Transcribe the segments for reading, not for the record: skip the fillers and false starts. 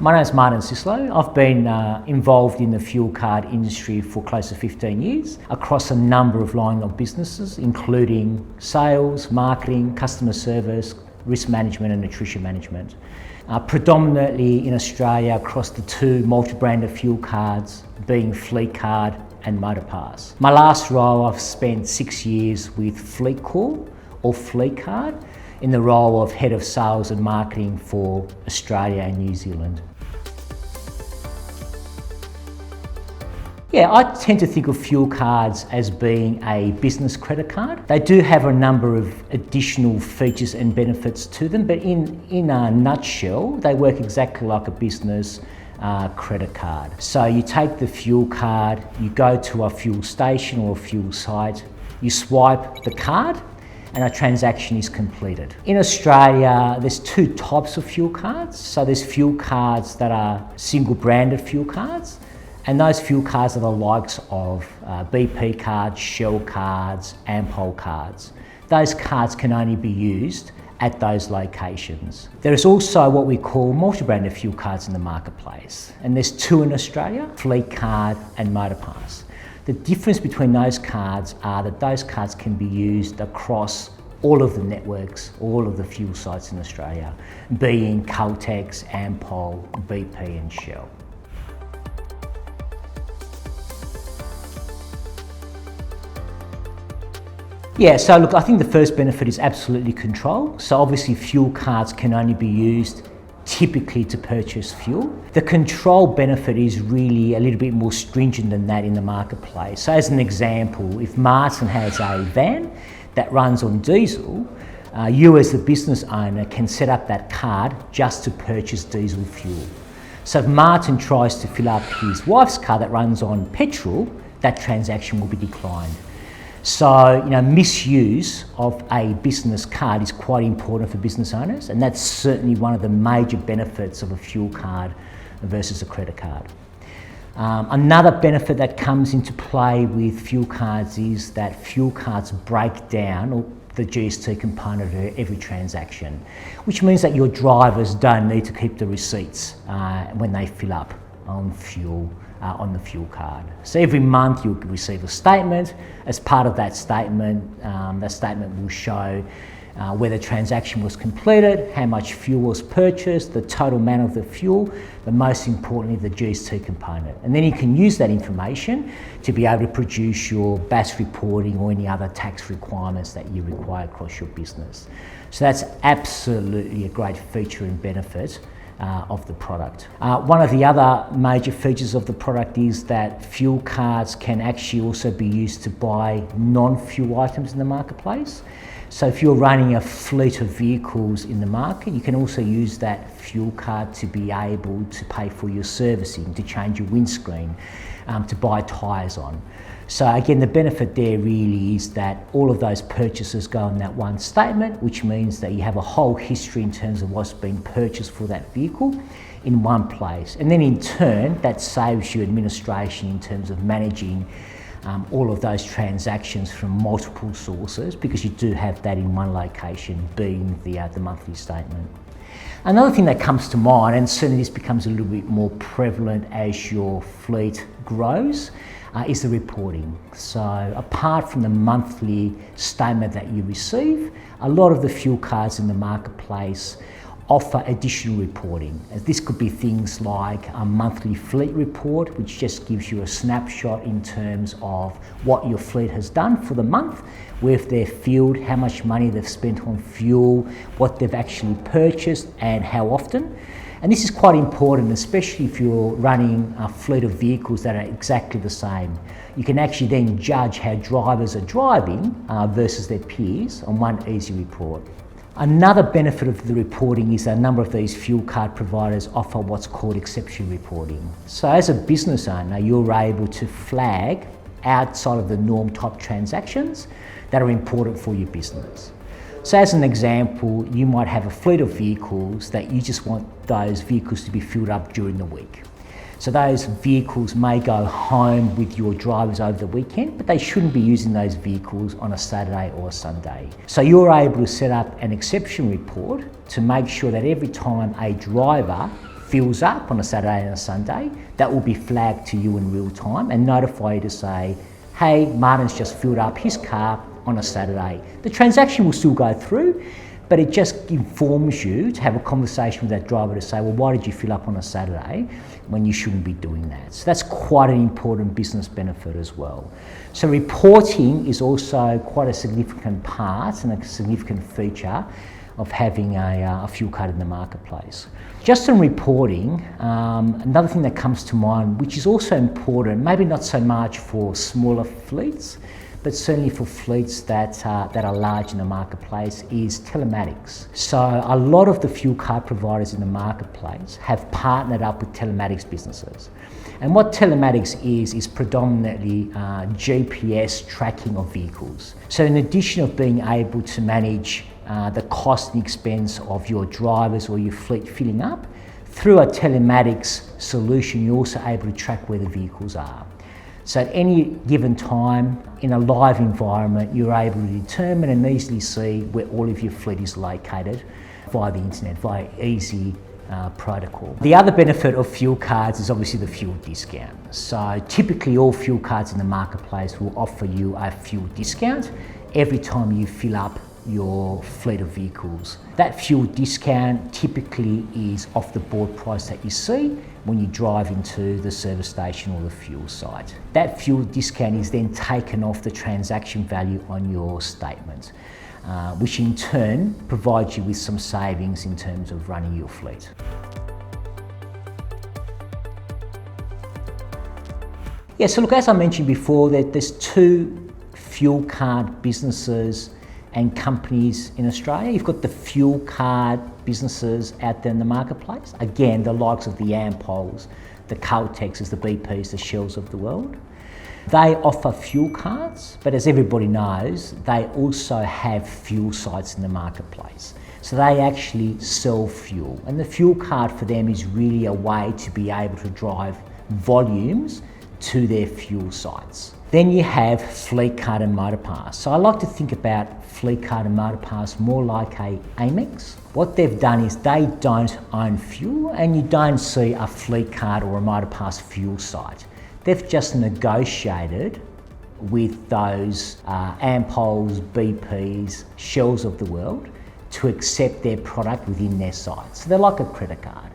My name is Martin Cislo. I've been involved in the fuel card industry for close to 15 years across a number of line of businesses, including sales, marketing, customer service, risk management and nutrition management. Predominantly in Australia across the two multi-branded fuel cards being Fleet Card and Motorpass. My last role, I've spent 6 years with Fleet Corp or Fleet Card in the role of Head of Sales and Marketing for Australia and New Zealand. Yeah, I tend to think of fuel cards as being a business credit card. They do have a number of additional features and benefits to them, but in a nutshell, they work exactly like a business credit card. So you take the fuel card, you go to a fuel station or a fuel site, you swipe the card, and a transaction is completed. In Australia, there's two types of fuel cards. So there's fuel cards that are single branded fuel cards, and those fuel cards are the likes of BP cards, Shell cards, Ampol cards. Those cards can only be used at those locations. There is also what we call multi-branded fuel cards in the marketplace, and there's two in Australia, Fleet Card and Motorpass. The difference between those cards are that those cards can be used across all of the networks, all of the fuel sites in Australia, being Caltex, Ampol, BP and Shell. Yeah, so look, I think the first benefit is absolutely control. So obviously fuel cards can only be used typically to purchase fuel. The control benefit is really a little bit more stringent than that in the marketplace. So as an example, if Martin has a van that runs on diesel, you as the business owner can set up that card just to purchase diesel fuel. So if Martin tries to fill up his wife's car that runs on petrol, that transaction will be declined. So, misuse of a business card is quite important for business owners, and that's certainly one of the major benefits of a fuel card versus a credit card. Another benefit that comes into play with fuel cards is that fuel cards break down the GST component of every transaction, which means that your drivers don't need to keep the receipts when they fill up on fuel on the fuel card. So every month you'll receive a statement. As part of that statement will show where the transaction was completed, how much fuel was purchased, the total amount of the fuel, but most importantly the GST component. And then you can use that information to be able to produce your BAS reporting or any other tax requirements that you require across your business. So that's absolutely a great feature and benefit of the product. One of the other major features of the product is that fuel cards can actually also be used to buy non-fuel items in the marketplace. So if you're running a fleet of vehicles in the market, you can also use that fuel card to be able to pay for your servicing, to change your windscreen, to buy tyres on. So again, the benefit there really is that all of those purchases go in that one statement, which means that you have a whole history in terms of what's been purchased for that vehicle in one place. And then in turn, that saves you administration in terms of managing all of those transactions from multiple sources, because you do have that in one location, being the monthly statement. Another thing that comes to mind, and certainly this becomes a little bit more prevalent as your fleet grows, is the reporting. So apart from the monthly statement that you receive, a lot of the fuel cards in the marketplace offer additional reporting. This could be things like a monthly fleet report, which just gives you a snapshot in terms of what your fleet has done for the month, where they're fueled, how much money they've spent on fuel, what they've actually purchased and how often. And this is quite important, especially if you're running a fleet of vehicles that are exactly the same. You can actually then judge how drivers are driving versus their peers on one easy report. Another benefit of the reporting is that a number of these fuel card providers offer what's called exception reporting. So as a business owner, you're able to flag outside of the norm type transactions that are important for your business. So as an example, you might have a fleet of vehicles that you just want those vehicles to be filled up during the week. So those vehicles may go home with your drivers over the weekend, but they shouldn't be using those vehicles on a Saturday or a Sunday. So you're able to set up an exception report to make sure that every time a driver fills up on a Saturday and a Sunday, that will be flagged to you in real time and notify you to say, hey, Martin's just filled up his car on a Saturday. The transaction will still go through, but it just informs you to have a conversation with that driver to say, well, why did you fill up on a Saturday when you shouldn't be doing that? So that's quite an important business benefit as well. So reporting is also quite a significant part and a significant feature of having a fuel card in the marketplace. Just on reporting, another thing that comes to mind, which is also important, maybe not so much for smaller fleets, but certainly for fleets that are large in the marketplace, is telematics. So a lot of the fuel card providers in the marketplace have partnered up with telematics businesses. And what telematics is predominantly GPS tracking of vehicles. So in addition of being able to manage the cost and expense of your drivers or your fleet filling up, through a telematics solution, you're also able to track where the vehicles are. So at any given time, in a live environment, you're able to determine and easily see where all of your fleet is located via the internet, via easy protocol. The other benefit of fuel cards is obviously the fuel discount. So typically all fuel cards in the marketplace will offer you a fuel discount every time you fill up your fleet of vehicles. That fuel discount typically is off the board price that you see when you drive into the service station or the fuel site. That fuel discount is then taken off the transaction value on your statement, which in turn provides you with some savings in terms of running your fleet. Yeah, so look, as I mentioned before, that there's two fuel card businesses and companies in Australia. You've got the fuel card businesses out there in the marketplace. Again, the likes of the Ampols, the Caltexes, the BPs, the Shells of the world. They offer fuel cards, but as everybody knows, they also have fuel sites in the marketplace. So they actually sell fuel. And the fuel card for them is really a way to be able to drive volumes to their fuel sites. Then you have Fleet Card and Motor Pass. So I like to think about Fleet Card and Motor Pass more like a Amex. What they've done is they don't own fuel, and you don't see a Fleet Card or a Motor Pass fuel site. They've just negotiated with those Ampols, BPs, Shells of the world to accept their product within their site. So they're like a credit card.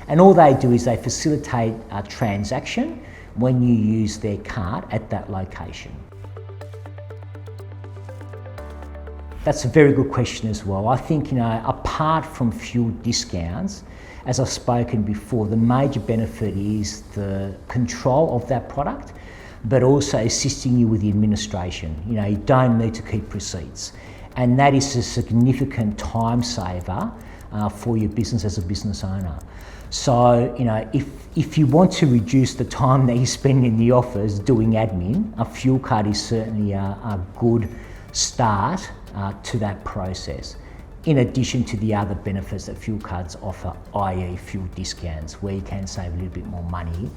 And all they do is they facilitate a transaction when you use their card at that location. That's a very good question as well. I think, apart from fuel discounts, as I've spoken before, the major benefit is the control of that product, but also assisting you with the administration. You don't need to keep receipts. And that is a significant time saver for your business as a business owner. So, if you want to reduce the time that you spend in the office doing admin, a fuel card is certainly a good start to that process, in addition to the other benefits that fuel cards offer, i.e. fuel discounts, where you can save a little bit more money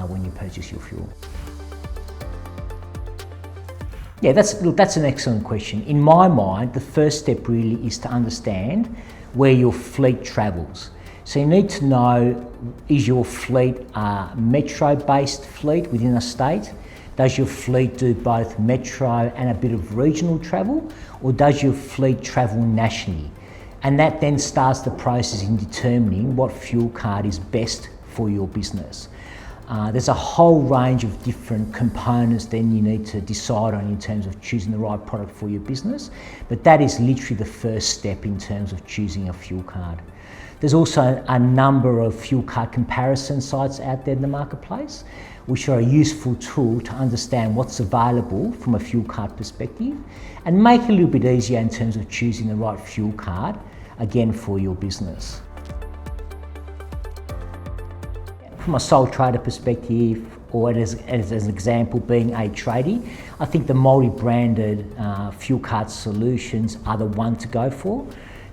when you purchase your fuel. Yeah, that's an excellent question. In my mind, the first step really is to understand where your fleet travels. So you need to know, is your fleet a metro-based fleet within a state? Does your fleet do both metro and a bit of regional travel, or does your fleet travel nationally? And that then starts the process in determining what fuel card is best for your business. There's a whole range of different components then you need to decide on in terms of choosing the right product for your business, but that is literally the first step in terms of choosing a fuel card. There's also a number of fuel card comparison sites out there in the marketplace, which are a useful tool to understand what's available from a fuel card perspective and make it a little bit easier in terms of choosing the right fuel card, again, for your business. From a sole trader perspective, or as an example being a tradie, I think the multi-branded fuel card solutions are the one to go for.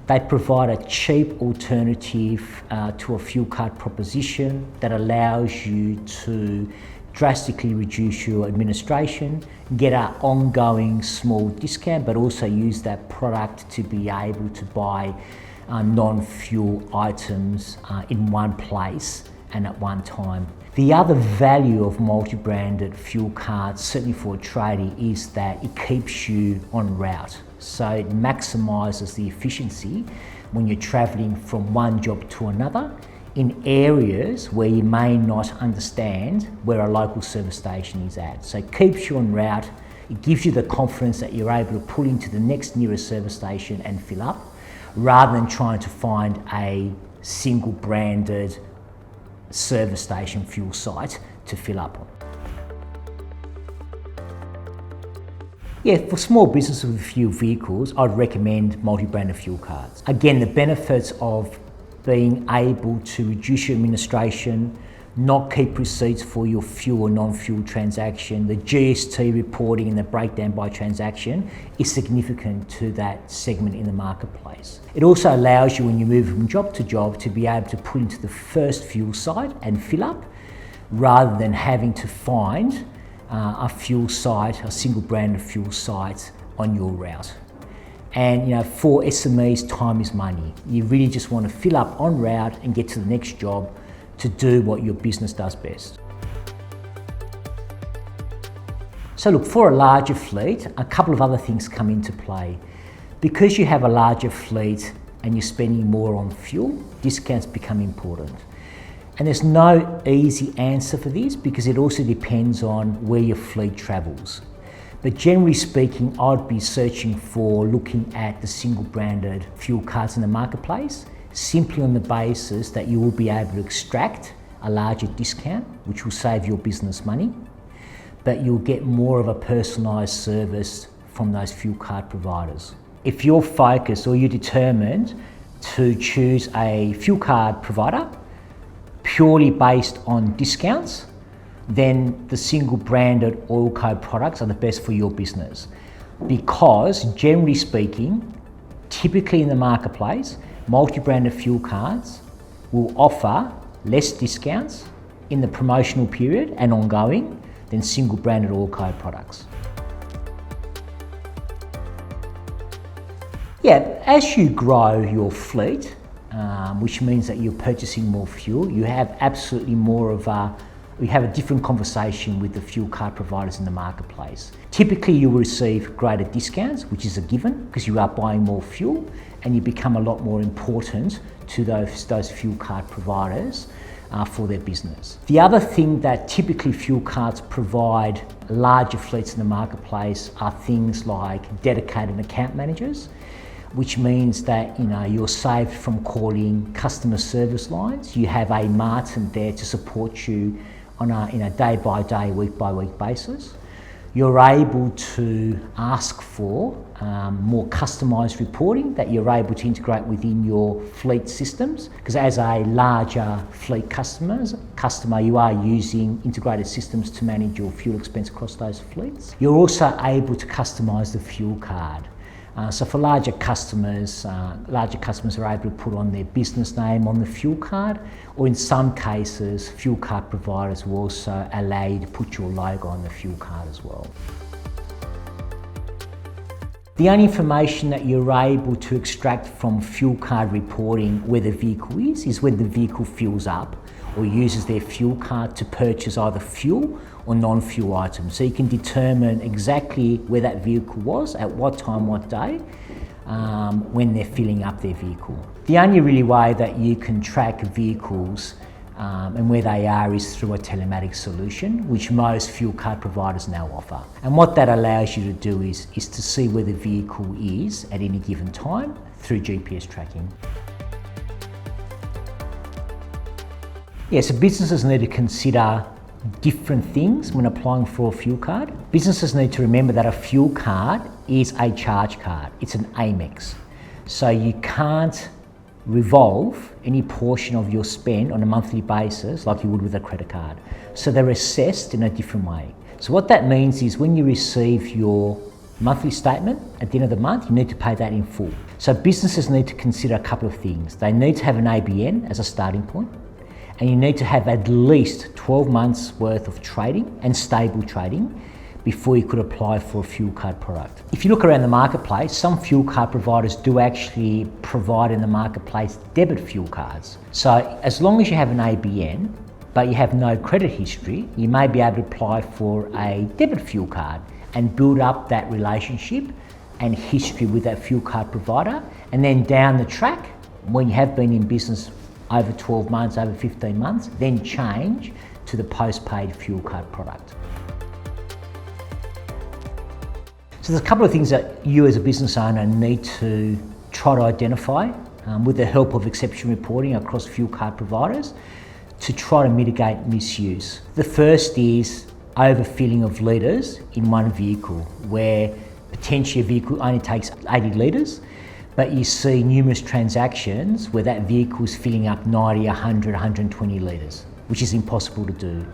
They provide a cheap alternative to a fuel card proposition that allows you to drastically reduce your administration, get an ongoing small discount, but also use that product to be able to buy non-fuel items in one place and at one time. The other value of multi-branded fuel cards, certainly for a tradie, is that it keeps you on route. So it maximises the efficiency when you're travelling from one job to another in areas where you may not understand where a local service station is at. So it keeps you on route, it gives you the confidence that you're able to pull into the next nearest service station and fill up, rather than trying to find a single branded service station fuel site to fill up on. Yeah, for small businesses with a few vehicles, I'd recommend multi-branded fuel cards. Again, the benefits of being able to reduce your administration, not keep receipts for your fuel or non-fuel transaction, the GST reporting and the breakdown by transaction is significant to that segment in the marketplace. It also allows you, when you move from job to job, to be able to put into the first fuel site and fill up, rather than having to find a fuel site, a single branded fuel site on your route. And for SMEs, time is money. You really just want to fill up en route and get to the next job to do what your business does best. So look, for a larger fleet, a couple of other things come into play. Because you have a larger fleet and you're spending more on fuel, discounts become important. And there's no easy answer for this, because it also depends on where your fleet travels. But generally speaking, I'd be searching for looking at the single branded fuel cards in the marketplace, simply on the basis that you will be able to extract a larger discount, which will save your business money, but you'll get more of a personalised service from those fuel card providers. If you're focused or you're determined to choose a fuel card provider purely based on discounts, then the single branded oil code products are the best for your business. Because generally speaking, typically in the marketplace, multi-branded fuel cards will offer less discounts in the promotional period and ongoing than single branded oil code products. Yeah, as you grow your fleet, which means that you're purchasing more fuel, you have absolutely we have a different conversation with the fuel card providers in the marketplace. Typically you will receive greater discounts, which is a given because you are buying more fuel, and you become a lot more important to those fuel card providers for their business. The other thing that typically fuel cards provide larger fleets in the marketplace are things like dedicated account managers, which means that you're saved from calling customer service lines. You have a Martin there to support you on a day-by-day, week-by-week basis. You're able to ask for more customised reporting that you're able to integrate within your fleet systems, because as a larger fleet customer, you are using integrated systems to manage your fuel expense across those fleets. You're also able to customise the fuel card. So for larger customers are able to put on their business name on the fuel card, or in some cases, fuel card providers will also allow you to put your logo on the fuel card as well. The only information that you're able to extract from fuel card reporting where the vehicle is when the vehicle fills up or uses their fuel card to purchase either fuel or non-fuel items. So you can determine exactly where that vehicle was, at what time, what day, when they're filling up their vehicle. The only really way that you can track vehicles and where they are is through a telematics solution, which most fuel card providers now offer. And what that allows you to do is to see where the vehicle is at any given time through GPS tracking. Yeah, so businesses need to consider different things when applying for a fuel card. Businesses need to remember that a fuel card is a charge card. It's an Amex. So you can't revolve any portion of your spend on a monthly basis like you would with a credit card. So they're assessed in a different way. So what that means is when you receive your monthly statement at the end of the month, you need to pay that in full. So businesses need to consider a couple of things. They need to have an ABN as a starting point, and you need to have at least 12 months worth of trading and stable trading before you could apply for a fuel card product. If you look around the marketplace, some fuel card providers do actually provide in the marketplace debit fuel cards. So as long as you have an ABN, but you have no credit history, you may be able to apply for a debit fuel card and build up that relationship and history with that fuel card provider. And then down the track, when you have been in business over 12 months, over 15 months, then change to the postpaid fuel card product. So there's a couple of things that you as a business owner need to try to identify with the help of exception reporting across fuel card providers to try to mitigate misuse. The first is overfilling of litres in one vehicle, where potentially a vehicle only takes 80 litres, but you see numerous transactions where that vehicle is filling up 90, 100, 120 litres, which is impossible to do.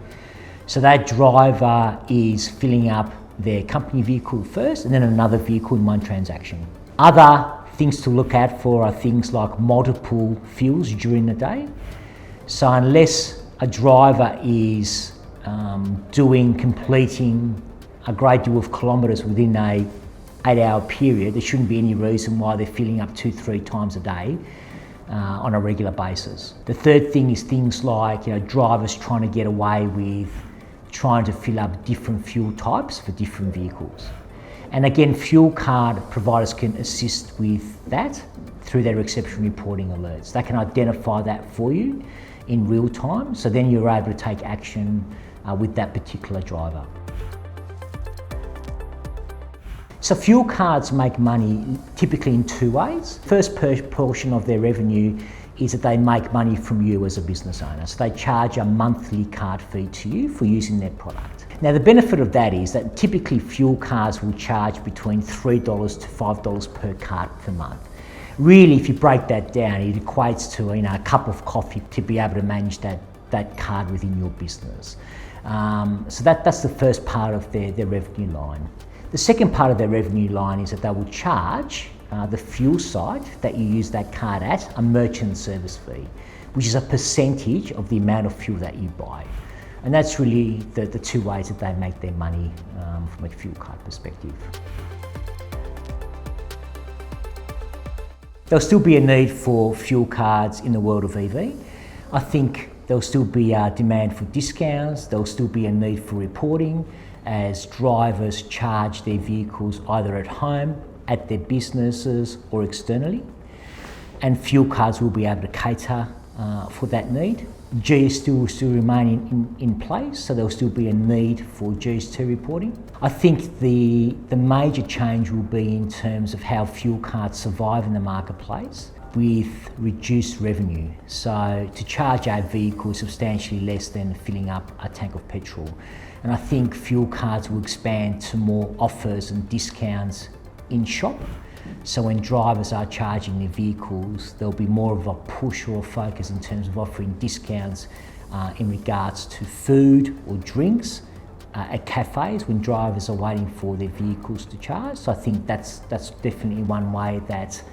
So that driver is filling up their company vehicle first and then another vehicle in one transaction. Other things to look out for are things like multiple fills during the day. So unless a driver is completing a great deal of kilometres within a 8-hour period, there shouldn't be any reason why they're filling up 2-3 times a day on a regular basis. The third thing is things like drivers trying to get away with trying to fill up different fuel types for different vehicles. And again, fuel card providers can assist with that through their exception reporting alerts. They can identify that for you in real time, so then you're able to take action with that particular driver. So fuel cards make money typically in two ways. First portion of their revenue is that they make money from you as a business owner. So they charge a monthly card fee to you for using their product. Now the benefit of that is that typically fuel cards will charge between $3 to $5 per card per month. Really, if you break that down, it equates to a cup of coffee to be able to manage that card within your business. So that's the first part of their revenue line. The second part of their revenue line is that they will charge the fuel site that you use that card at a merchant service fee, which is a percentage of the amount of fuel that you buy. And that's really the two ways that they make their money from a fuel card perspective. There'll still be a need for fuel cards in the world of EV. I think there'll still be a demand for discounts, there'll still be a need for reporting as drivers charge their vehicles either at home, at their businesses or externally. And fuel cards will be able to cater for that need. GST will still remain in place, so there'll still be a need for GST reporting. I think the major change will be in terms of how fuel cards survive in the marketplace with reduced revenue. So to charge our vehicle is substantially less than filling up a tank of petrol. And I think fuel cards will expand to more offers and discounts in shop. So when drivers are charging their vehicles, there'll be more of a push or a focus in terms of offering discounts in regards to food or drinks at cafes when drivers are waiting for their vehicles to charge. So I think that's definitely one way that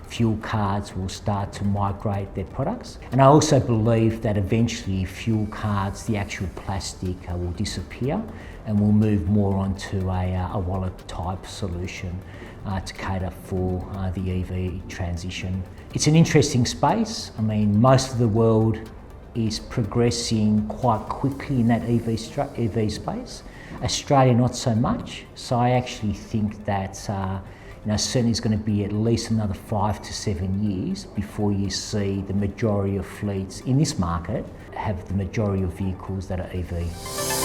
fuel cards will start to migrate their products. And I also believe that eventually fuel cards, the actual plastic will disappear and we'll move more onto a wallet type solution to cater for the EV transition. It's an interesting space. I mean, most of the world is progressing quite quickly in that EV space. Australia not so much. So I actually think that certainly it's going to be at least another 5 to 7 years before you see the majority of fleets in this market have the majority of vehicles that are EV.